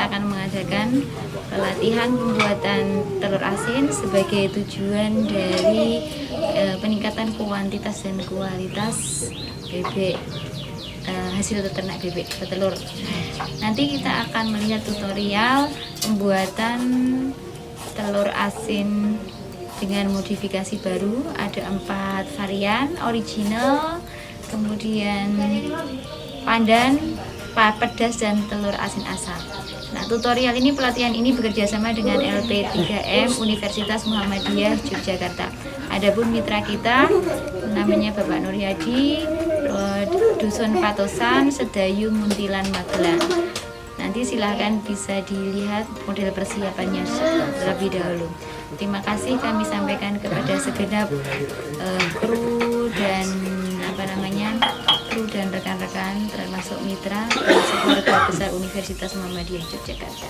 kita akan mengadakan pelatihan pembuatan telur asin sebagai tujuan dari peningkatan kuantitas dan kualitas bebek hasil ternak bebek petelur. Nanti kita akan melihat tutorial pembuatan telur asin dengan modifikasi baru. Ada 4 varian: original, kemudian pandan, pedas, dan telur asin asap. Nah, tutorial ini, pelatihan ini bekerja sama dengan LP3M Universitas Muhammadiyah Yogyakarta. Adapun mitra kita namanya Bapak Nuryadi, Dusun Patosan, Sedayu, Muntilan, Magelang. Nanti silahkan bisa dilihat model persiapannya terlebih dahulu. Terima kasih kami sampaikan kepada segenap kru dan dan rekan-rekan, termasuk mitra, termasuk keluarga besar Universitas Muhammadiyah Yogyakarta.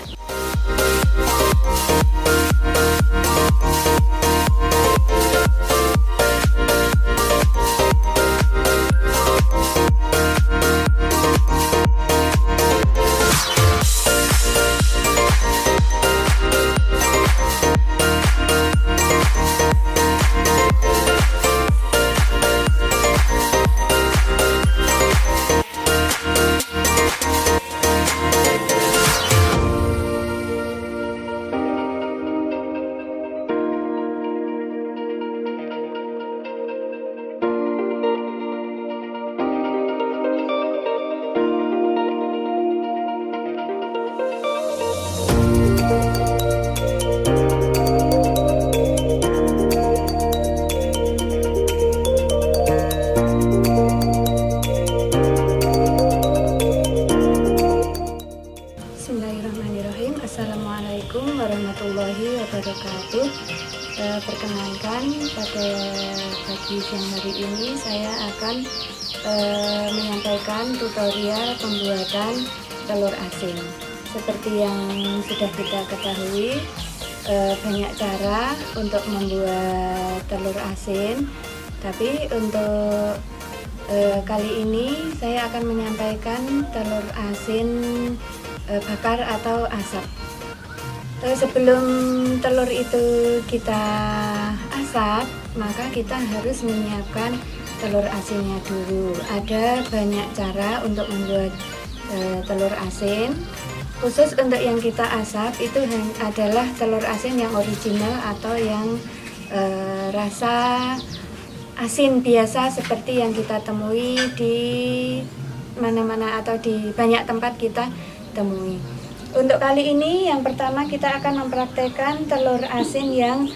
Bismillahirrahmanirrahim. Assalamualaikum warahmatullahi wabarakatuh. Perkenalkan, pada pagi siang hari ini saya akan menyampaikan tutorial pembuatan telur asin. Seperti yang sudah kita ketahui, banyak cara untuk membuat telur asin, tapi untuk kali ini saya akan menyampaikan telur asin bakar atau asap. Sebelum telur itu kita asap, maka kita harus menyiapkan telur asinnya dulu. Ada banyak cara untuk membuat telur asin. Khusus untuk yang kita asap itu adalah telur asin yang original atau yang rasa asin biasa seperti yang kita temui di mana-mana atau di banyak tempat kita temui. Untuk kali ini yang pertama kita akan mempraktekkan telur asin yang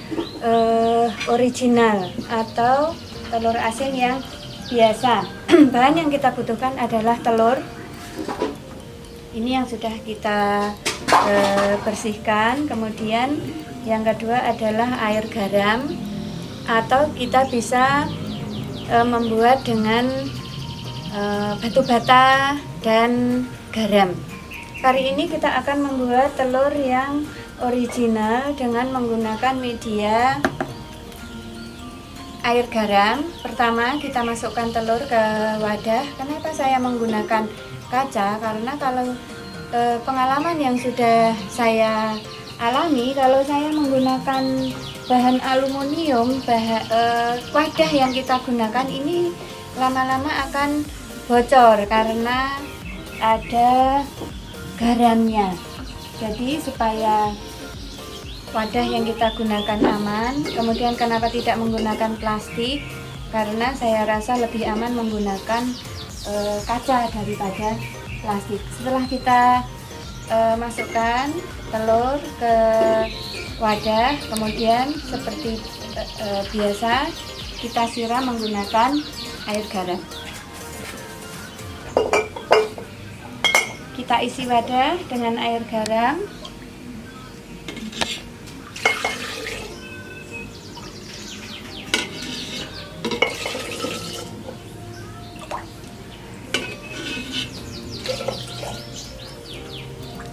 original atau telur asin yang biasa. Bahan yang kita butuhkan adalah telur. Ini yang sudah kita bersihkan. Kemudian yang kedua adalah air garam, atau kita bisa membuat dengan batu bata dan garam. Kali ini kita akan membuat telur yang original dengan menggunakan media air garam. Pertama kita masukkan telur ke wadah. Kenapa saya menggunakan kaca? Karena kalau pengalaman yang sudah saya alami, kalau saya menggunakan bahan aluminium, wadah yang kita gunakan ini lama-lama akan bocor karena ada garamnya. Jadi supaya wadah yang kita gunakan aman. Kemudian kenapa tidak menggunakan plastik? Karena saya rasa lebih aman menggunakan kaca daripada plastik. Setelah kita masukkan telur ke wadah, kemudian seperti biasa kita siram menggunakan air garam. Kita isi wadah dengan air garam.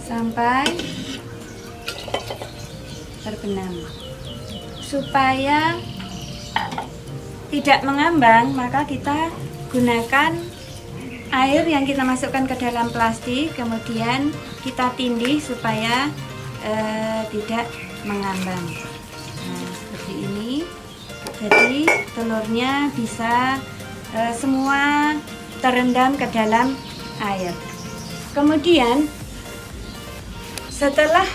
Sampai terbenam. Supaya tidak mengambang, maka kita gunakan air yang kita masukkan ke dalam plastik, kemudian kita tindih supaya tidak mengambang. Nah, seperti ini. Jadi telurnya bisa semua terendam ke dalam air. Kemudian setelah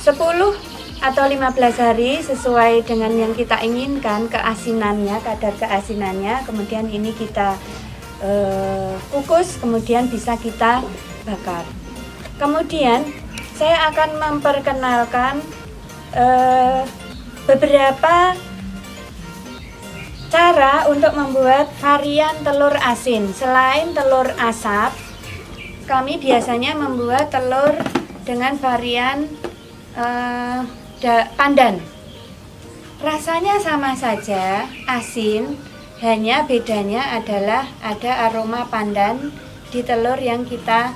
10 atau 15 hari sesuai dengan yang kita inginkan keasinannya, kadar keasinannya, kemudian ini kita kukus, kemudian bisa kita bakar. Kemudian saya akan memperkenalkan beberapa cara untuk membuat varian telur asin. Selain telur asap, kami biasanya membuat telur dengan varian pandan. Rasanya sama saja, asin, hanya bedanya adalah ada aroma pandan di telur yang kita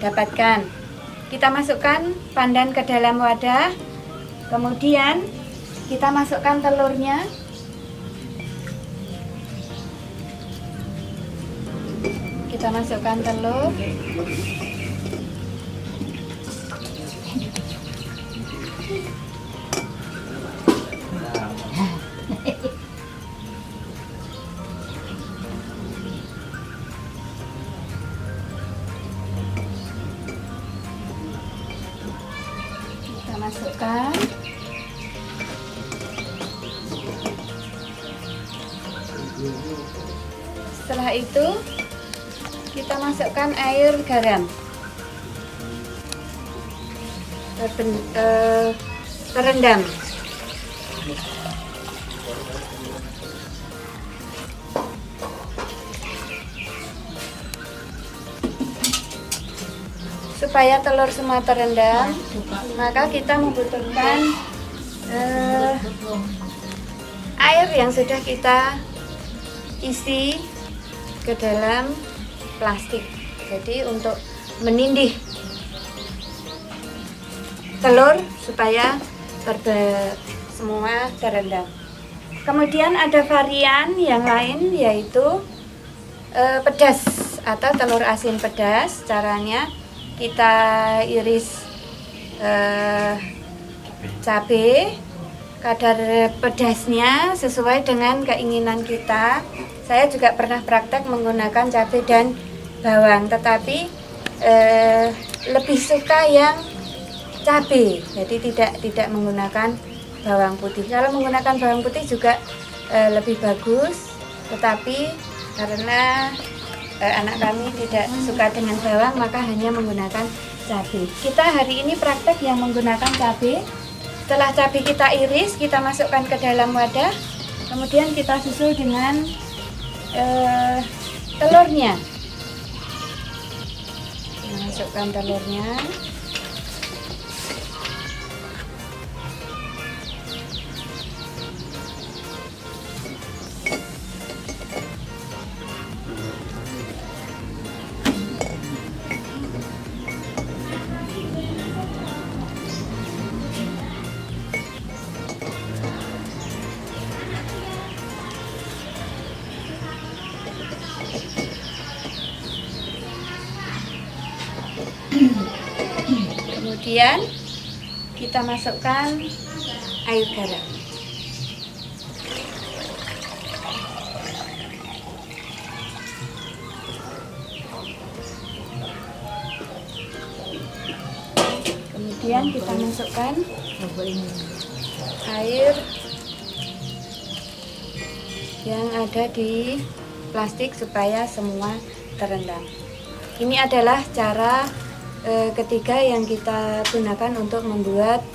dapatkan. Kita masukkan pandan ke dalam wadah, kemudian kita masukkan telurnya. Kita masukkan telur. Kita masukkan. Setelah itu kita masukkan air garam terendam. Supaya telur semua terendam, maka kita membutuhkan air yang sudah kita isi ke dalam plastik. Jadi untuk menindih telur supaya semua terendam. Kemudian ada varian yang lain yaitu pedas atau telur asin pedas. Caranya kita iris cabai, kadar pedasnya sesuai dengan keinginan kita. Saya juga pernah praktek menggunakan cabai dan bawang, tetapi lebih suka yang cabai, jadi tidak menggunakan bawang putih. Kalau menggunakan bawang putih juga lebih bagus, tetapi karena anak kami tidak suka dengan bawang, maka hanya menggunakan cabai. Kita hari ini praktek yang menggunakan cabai. Setelah cabai kita iris, kita masukkan ke dalam wadah, kemudian kita susul dengan telurnya. Masukkan telurnya. Kemudian kita masukkan air garam. Kemudian kita masukkan air yang ada di plastik supaya semua terendam. Ini adalah cara ketiga yang kita gunakan untuk membuat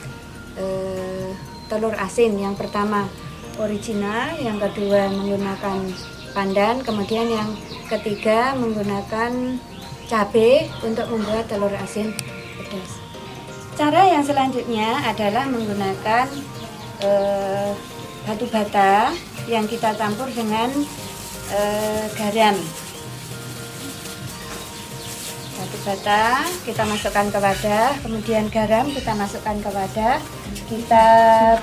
telur asin. Yang pertama original, yang kedua menggunakan pandan, kemudian yang ketiga menggunakan cabai untuk membuat telur asin pedas. Cara yang selanjutnya adalah menggunakan batu bata yang kita campur dengan garam. Batu bata kita masukkan ke wadah, kemudian garam kita masukkan ke wadah, kita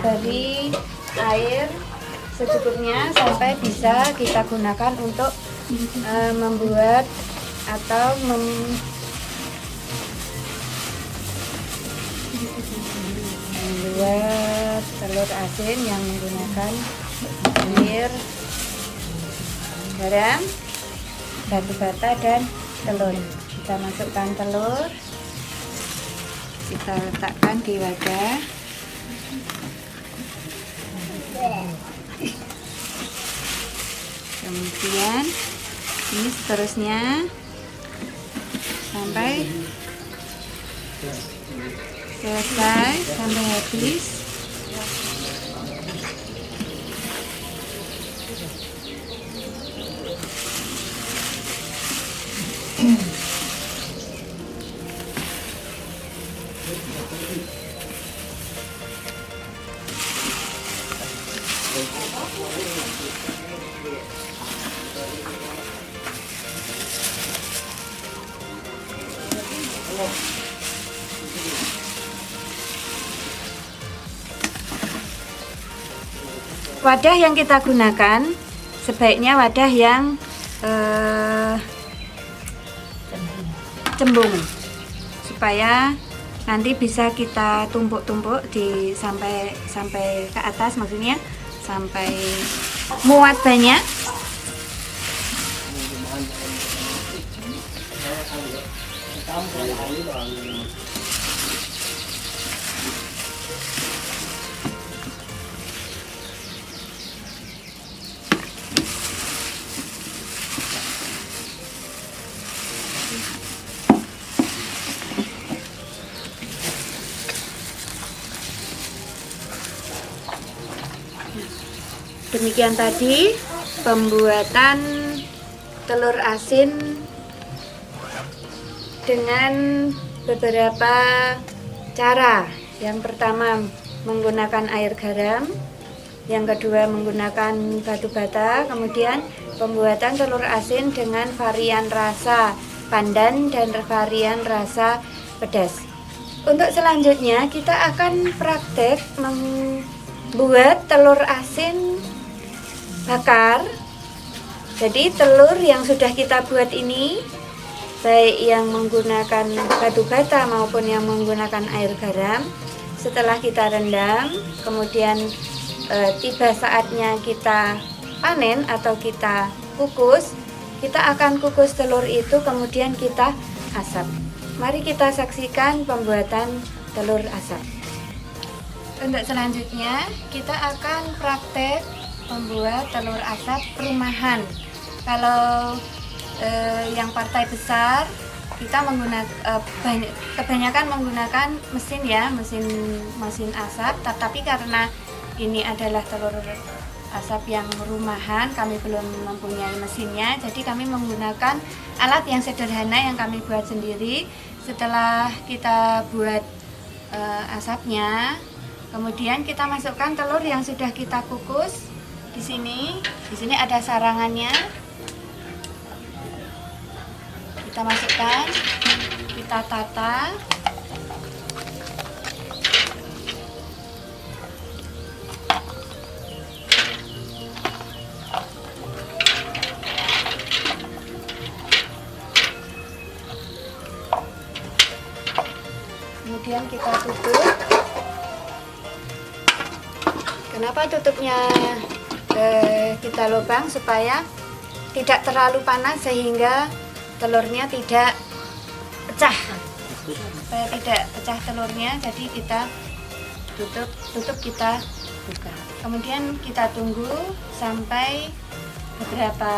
beri air secukupnya sampai bisa kita gunakan untuk membuat atau membuat telur asin yang menggunakan air, garam, batu bata, dan telur. Kita masukkan telur, kita letakkan di wadah. Kemudian ini seterusnya sampai selesai, sampai habis. Wadah yang kita gunakan sebaiknya wadah yang cembung, supaya nanti bisa kita tumpuk-tumpuk di sampai ke atas, maksudnya sampai muat banyak. Demikian tadi pembuatan telur asin dengan beberapa cara. Yang pertama menggunakan air garam, yang kedua menggunakan batu bata, kemudian pembuatan telur asin dengan varian rasa pandan dan varian rasa pedas. Untuk selanjutnya kita akan praktek membuat telur asin bakar. Jadi telur yang sudah kita buat ini, baik yang menggunakan batu bata maupun yang menggunakan air garam, setelah kita rendam, kemudian tiba saatnya kita panen atau kita kukus, kita akan kukus telur itu kemudian kita asap. Mari kita saksikan pembuatan telur asap. Untuk selanjutnya kita akan praktek membuat telur asap rumahan. Kalau yang partai besar kita menggunakan kebanyakan menggunakan mesin ya, mesin asap. Tetapi karena ini adalah telur asap yang rumahan, kami belum mempunyai mesinnya, jadi kami menggunakan alat yang sederhana yang kami buat sendiri. Setelah kita buat asapnya, kemudian kita masukkan telur yang sudah kita kukus. Di sini ada sarangannya. Kita masukkan, kita tata. Kemudian kita tutup. Kenapa tutupnya kita lubang? Supaya tidak terlalu panas sehingga telurnya tidak pecah. Supaya tidak pecah telurnya, jadi kita tutup kita buka. Kemudian kita tunggu sampai beberapa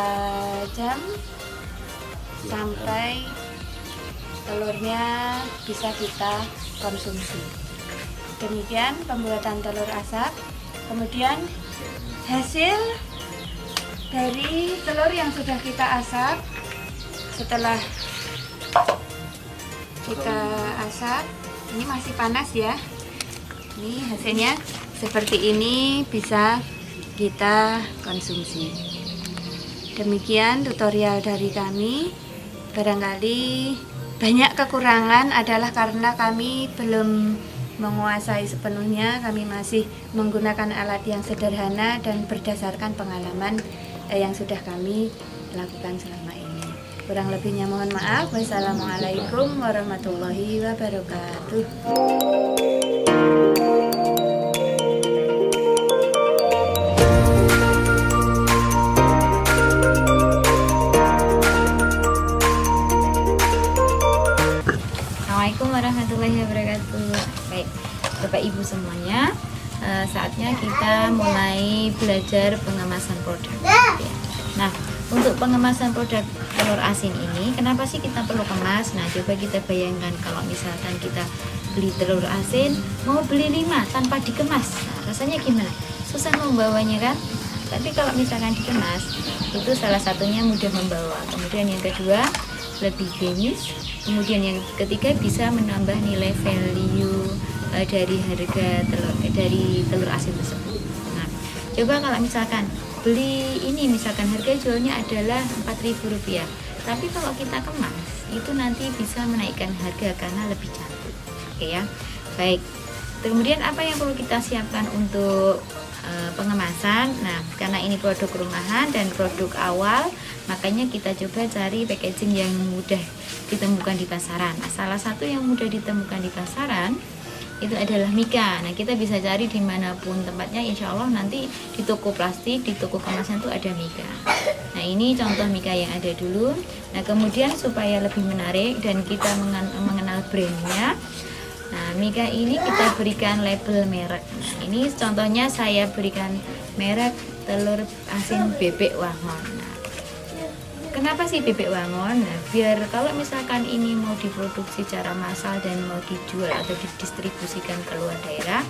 jam sampai telurnya bisa kita konsumsi. Demikian pembuatan telur asap. Kemudian hasil dari telur yang sudah kita asap, setelah kita asap, ini masih panas ya. Ini hasilnya seperti ini, bisa kita konsumsi. Demikian tutorial dari kami. Barangkali banyak kekurangan adalah karena kami belum menguasai sepenuhnya, kami masih menggunakan alat yang sederhana dan berdasarkan pengalaman yang sudah kami lakukan selama ini. Kurang lebihnya mohon maaf. Wassalamualaikum warahmatullahi wabarakatuh. Assalamualaikum warahmatullahi wabarakatuh. Baik, Bapak Ibu semuanya, saatnya kita mulai belajar pengemasan produk. Nah, untuk pengemasan produk telur asin ini, kenapa sih kita perlu kemas? Nah, coba kita bayangkan kalau misalkan kita beli telur asin, mau beli 5 tanpa dikemas. Nah, rasanya gimana? Susah membawanya kan? Tapi kalau misalkan dikemas, itu salah satunya mudah membawa. Kemudian yang kedua, lebih higienis. Kemudian yang ketiga, bisa menambah nilai value dari harga telur asin tersebut. Nah, coba kalau misalkan beli ini, misalkan harga jualnya adalah Rp4.000, tapi kalau kita kemas itu nanti bisa menaikkan harga karena lebih cantik. Oke ya, baik. Kemudian apa yang perlu kita siapkan untuk pengemasan? Nah, karena ini produk rumahan dan produk awal, makanya kita coba cari packaging yang mudah ditemukan di pasaran. Nah, salah satu yang mudah ditemukan di pasaran itu adalah mika. Nah, kita bisa cari dimanapun tempatnya, insya Allah nanti di toko plastik, di toko kemasan itu ada mika. Nah, ini contoh mika yang ada dulu. Nah, kemudian supaya lebih menarik dan kita mengenal brandnya, nah, mika ini kita berikan label merek. Nah, ini contohnya saya berikan merek telur asin Bebek Wangon. Nah, kenapa sih Bebek Wangon? Nah, biar kalau misalkan ini mau diproduksi secara massal dan mau dijual atau didistribusikan ke luar daerah,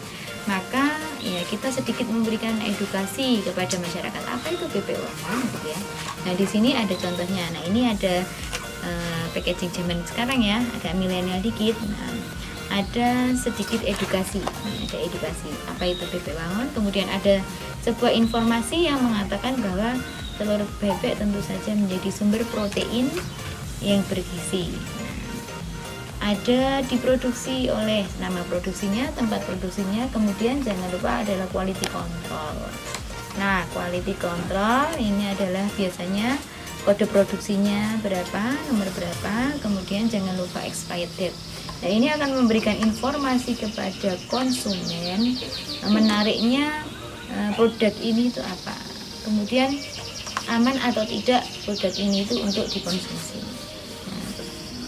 maka ya kita sedikit memberikan edukasi kepada masyarakat apa itu Bebek Wangon gitu ya. Nah, di sini ada contohnya. Nah, ini ada packaging zaman sekarang ya, agak milenial dikit. Nah, ada sedikit edukasi. Nah, ada edukasi apa itu Bebek Wangon. Kemudian ada sebuah informasi yang mengatakan bahwa telur bebek tentu saja menjadi sumber protein yang bergizi. Ada diproduksi oleh nama produksinya, tempat produksinya, kemudian jangan lupa adalah quality control. Nah, quality control ini adalah biasanya kode produksinya berapa, nomor berapa, kemudian jangan lupa expired date. Nah, ini akan memberikan informasi kepada konsumen menariknya produk ini itu apa. Kemudian aman atau tidak produk ini itu untuk dikonsumsi. Nah,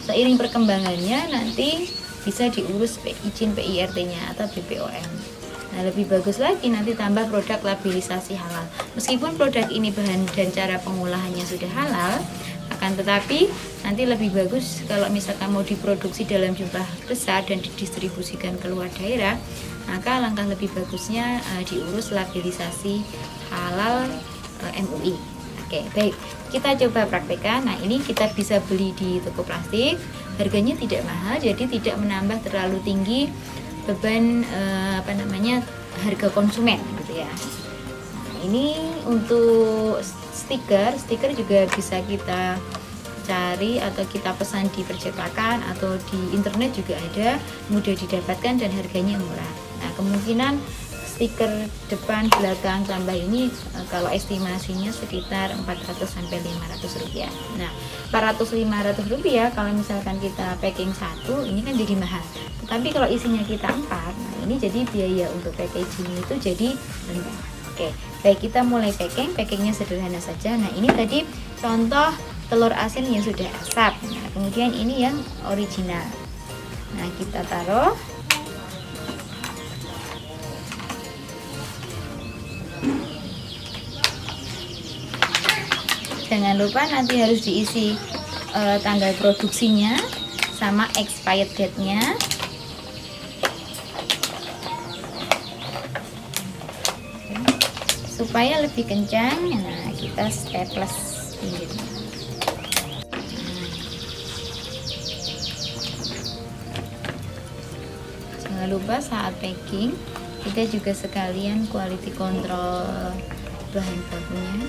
seiring perkembangannya nanti bisa diurus izin PIRT-nya atau BPOM. Nah, lebih bagus lagi nanti tambah produk labellisasi halal. Meskipun produk ini bahan dan cara pengolahannya sudah halal, akan tetapi nanti lebih bagus kalau misalkan mau diproduksi dalam jumlah besar dan didistribusikan ke luar daerah, maka langkah lebih bagusnya diurus labellisasi halal MUI. Oke, baik. Kita coba praktekkan. Nah, ini kita bisa beli di toko plastik. Harganya tidak mahal, jadi tidak menambah terlalu tinggi beban harga konsumen gitu ya. Nah, ini untuk stiker juga bisa kita cari atau kita pesan di percetakan atau di internet juga ada, mudah didapatkan dan harganya murah. Nah, kemungkinan stiker depan belakang tambah ini kalau estimasinya sekitar 400 sampai 500 rupiah. Nah, 400-500 rupiah kalau misalkan kita packing satu, ini kan jadi mahal. Tapi kalau isinya kita 4, nah ini jadi biaya untuk packaging itu jadi rendah. Oke, baik, kita mulai packingnya sederhana saja. Nah, ini tadi contoh telur asin yang sudah asap. Nah, kemudian ini yang original. Nah, kita taruh. Jangan lupa nanti harus diisi tanggal produksinya sama expired date-nya. Supaya lebih kencang, nah kita staples pinggirnya. Jangan lupa saat packing kita juga sekalian quality control bahan bakunya.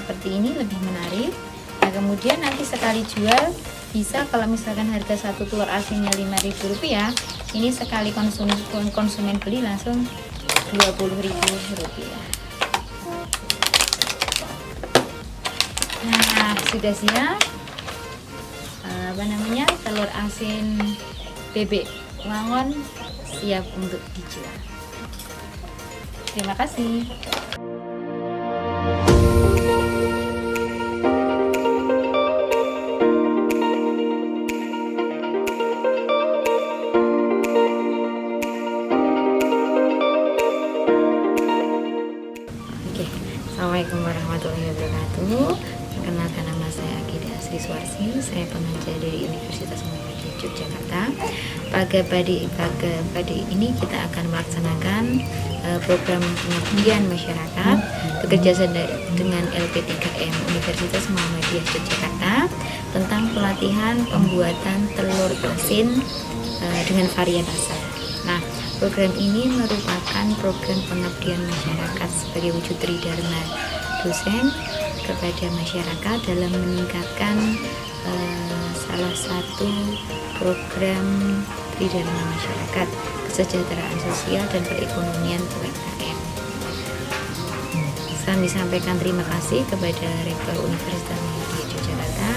seperti ini lebih menarik. Nah, kemudian nanti sekali jual bisa, kalau misalkan harga satu telur asinnya Rp5.000, ini sekali konsumen beli langsung Rp20.000. Nah, sudah siap telur asin bebek wangon, siap untuk dijual. Terima kasih. Oke, Assalamualaikum warahmatullahi wabarakatuh. Perkenalkan, nama saya Agida Asri Suwarsi. Saya pengajar dari Universitas Muhammadiyah Yogyakarta. Pada ini kita akan melaksanakan program pengabdian masyarakat bekerja dengan LP3M Universitas Muhammadiyah Yogyakarta tentang pelatihan pembuatan telur asin dengan varian rasa. Nah, program ini merupakan program pengabdian masyarakat sebagai wujud tridharma dosen kepada masyarakat dalam meningkatkan salah satu program tridharma masyarakat, kesejahteraan sosial dan perekonomian UMKM. Kami sampaikan terima kasih kepada Rektor Universitas Muhammadiyah Yogyakarta,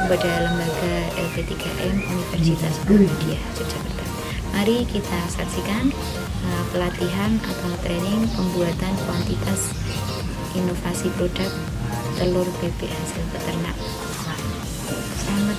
kepada lembaga LP3M Universitas Muhammadiyah Yogyakarta. Mari kita saksikan pelatihan atau training pembuatan kuantitas inovasi produk telur bebek hasil peternak. Selamat